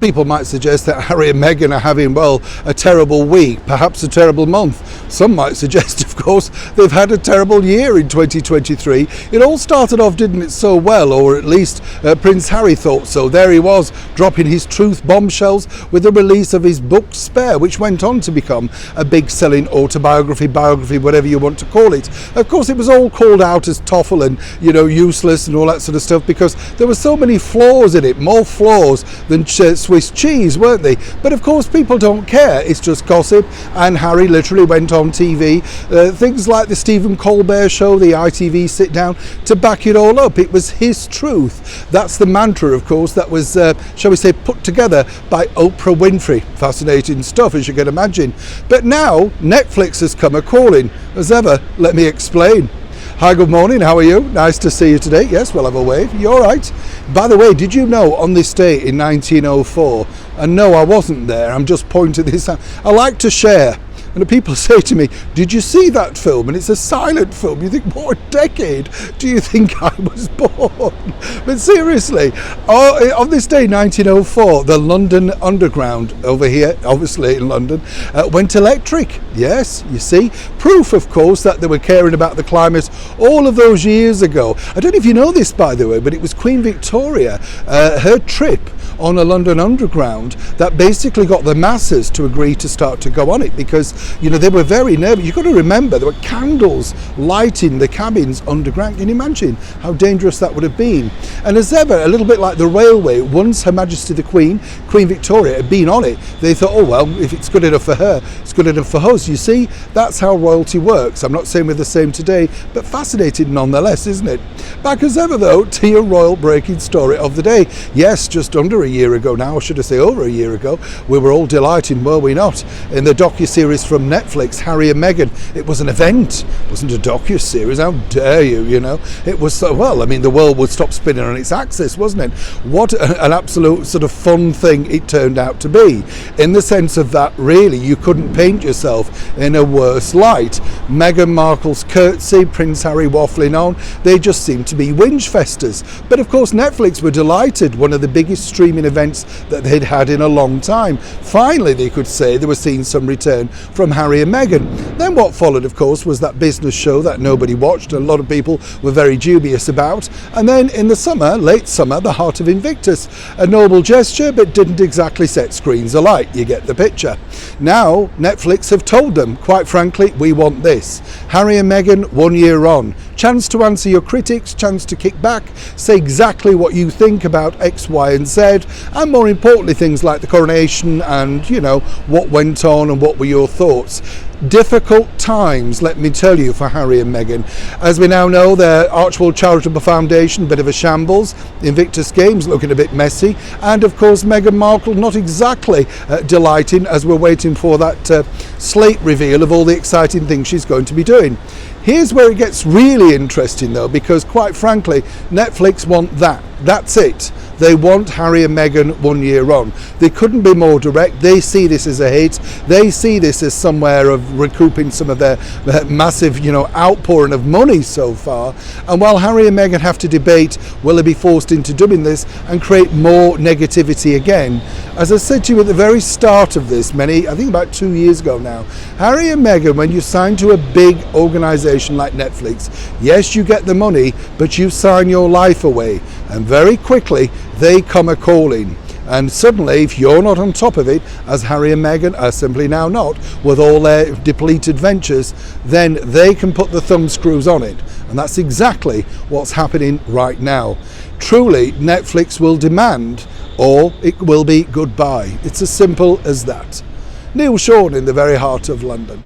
People might suggest that Harry and Meghan are having, well, a terrible week, perhaps a terrible month. Some might suggest, of course, they've had a terrible year in 2023. It all started off, didn't it, so well, or at least Prince Harry thought so. There he was, dropping his truth bombshells with the release of his book Spare, which went on to become a big-selling autobiography, biography, whatever you want to call it. Of course, it was all called out as toffle and, useless and all that sort of stuff because there were so many flaws in it, more flaws than Swiss cheese, weren't they? But of course people don't care, it's just gossip, and Harry literally went on TV, things like the Stephen Colbert show, the ITV sit down, to back it all up. It was his truth. That's the mantra, of course, that was, shall we say, put together by Oprah Winfrey. Fascinating stuff, as you can imagine. But now Netflix has come a-calling. As ever, let me explain. Hi, good morning, how are you? Nice to see you today. Yes, we'll have a wave. You all right? By the way, did you know on this day in 1904, and no, I wasn't there, I'm just pointing this out, I like to share. And the people say to me, did you see that film? And it's a silent film. You think, what decade do you think I was born? But seriously, on this day, 1904, the London Underground over here, obviously in London, went electric. Yes, you see. Proof, of course, that they were caring about the climate all of those years ago. I don't know if you know this, by the way, but it was Queen Victoria, her trip on a London Underground that basically got the masses to agree to start to go on it because, they were very nervous. You've got to remember there were candles lighting the cabins underground. Can you imagine how dangerous that would have been? And as ever, a little bit like the railway, once Her Majesty the Queen Victoria, had been on it, they thought, oh well, if it's good enough for her, it's good enough for us. You see, that's how royalty works. I'm not saying we're the same today, but fascinating nonetheless, isn't it? Back as ever though, to your royal breaking story of the day. Yes, just under a year ago now, or should I say over a year ago, we were all delighted, were we not, in the docu-series from Netflix, Harry and Meghan. It was an event, it wasn't a docu-series, how dare you, It was so, well, I mean, the world would stop spinning on its axis, wasn't it? What an absolute sort of fun thing it turned out to be, in the sense of that, really, you couldn't paint yourself in a worse light. Meghan Markle's curtsy, Prince Harry waffling on, they just seemed to be whinge festers. But of course, Netflix were delighted, one of the biggest streaming events that they'd had in a long time. Finally, they could say they were seeing some return from Harry and Meghan. Then what followed, of course, was that business show that nobody watched and a lot of people were very dubious about. And then in the summer, late summer, the Heart of Invictus. A noble gesture, but didn't exactly set screens alight. You get the picture. Now, Netflix have told them, quite frankly, we want this. Harry and Meghan, 1 year on. Chance to answer your critics, chance to kick back, say exactly what you think about X, Y, and Z, and more importantly, things like the coronation and, what went on and what were your thoughts. Difficult times, let me tell you, for Harry and Meghan. As we now know, their Archibald Charitable Foundation, bit of a shambles, Invictus Games looking a bit messy, and of course Meghan Markle not exactly delighting as we're waiting for that slate reveal of all the exciting things she's going to be doing. Here's where it gets really interesting though, because quite frankly, Netflix want that. That's it. They want Harry and Meghan 1 year on. They couldn't be more direct. They see this as a hit. They see this as somewhere of recouping some of their massive, outpouring of money so far. And while Harry and Meghan have to debate, will they be forced into doing this and create more negativity again? As I said to you at the very start of this, I think about 2 years ago now, Harry and Meghan, when you sign to a big organisation like Netflix, yes, you get the money, but you sign your life away. And very quickly, they come a-calling. And suddenly, if you're not on top of it, as Harry and Meghan are simply now not, with all their depleted ventures, then they can put the thumb screws on it. And that's exactly what's happening right now. Truly, Netflix will demand, or it will be goodbye. It's as simple as that. Neil Sean in the very heart of London.